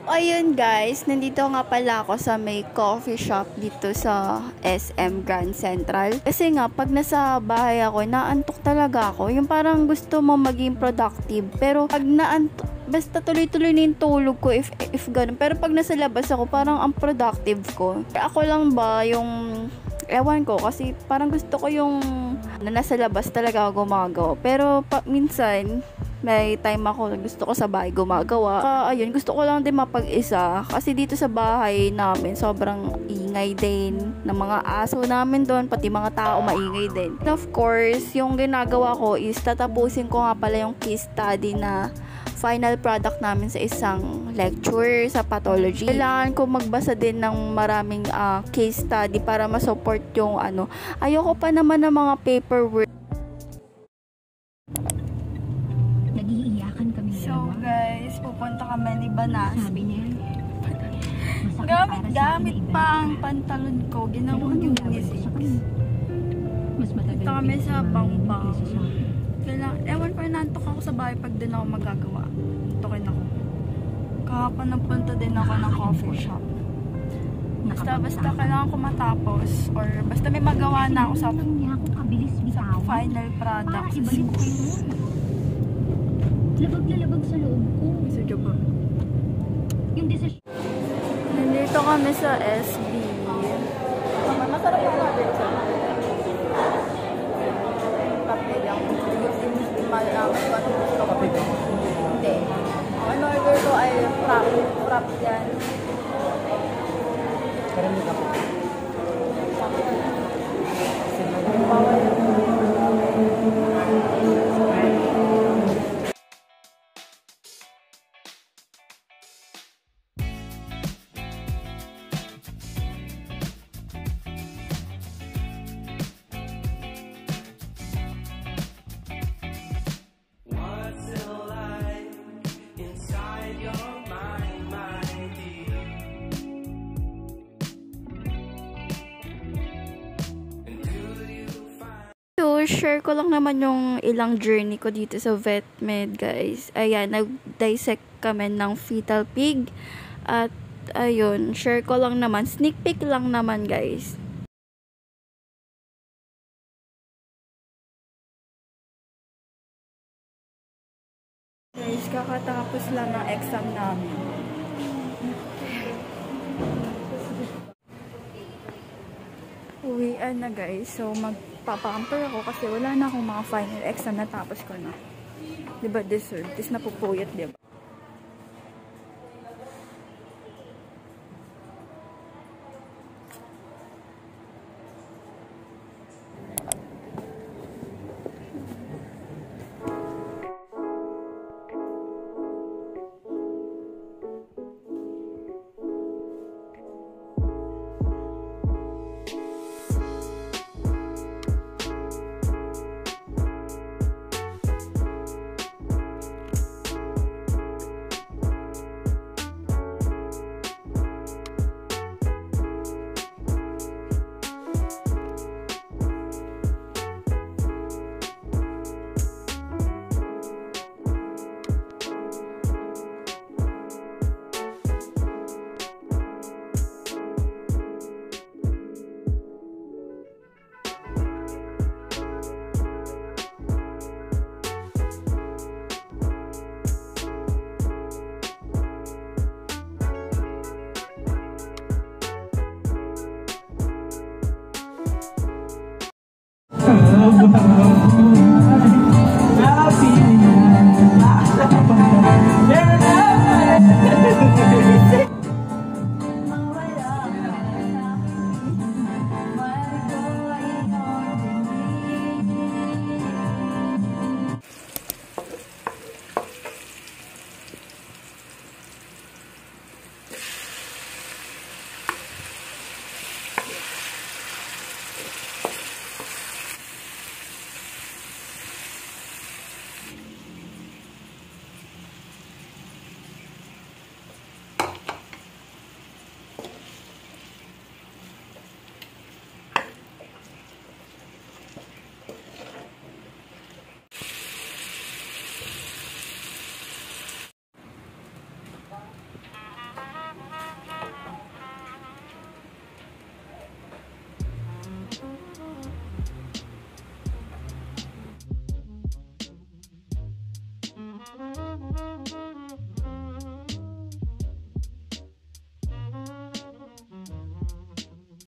Ayun guys, nandito nga pala ako sa may coffee shop dito sa SM Grand Central. Kasi nga, pag nasa bahay ako, naantok talaga ako. Yung parang gusto mo maging productive. Pero pag naantok, basta tuloy-tuloy na yung tulog ko if ganun. Pero pag nasa labas ako, parang ang productive ko. Ako lang ba yung ewan ko, kasi parang gusto ko yung na nasa labas talaga ako gumagawa. Pero minsan, may time ako, gusto ko sa bahay gumagawa. Ayun, gusto ko lang din mapag-isa. Kasi dito sa bahay namin, sobrang ingay din ng mga aso namin doon. Pati mga tao maingay din. And of course, yung ginagawa ko is tatapusin ko nga pala yung case study na final product namin sa isang lecture sa pathology. Kailangan ko magbasa din ng maraming case study para ma-support yung ano. Ayoko pa naman ng mga paperwork. Nag-iiyakan kami. So guys, pupunta kami ni Banas. Sabi niya, Gamit pa ang pantalon ko. Ginawang unisex. Mas matagal. Ito kami sa Bangbang. Ewan ko, nantok ako sa bahay pag din ako magagawa. Tukin ako. Kahapon nagpunta din ako ng coffee shop. Basta kailangan ko matapos. Or basta may magawa na ako sa final product. Labag sa loob ko. Sige ba? Yung decision. Nandito kami sa SB. Masarap yung natin sa kape lang. Yung malaman ko ano gusto ko. Hindi. Ang order ko ay frap yan. Karami ka po. Bawal. So, share ko lang naman yung ilang journey ko dito sa VetMed, guys. Ayan, nag-dissect kami ng fetal pig. At, ayun, share ko lang naman. Sneak peek lang naman, guys. Guys, kakatapos lang ng exam namin. Uwian na, guys. So, magpapamper ako kasi wala na akong mga final exam na tapos ko na. Diba, deserve? Tis napupuyat, diba?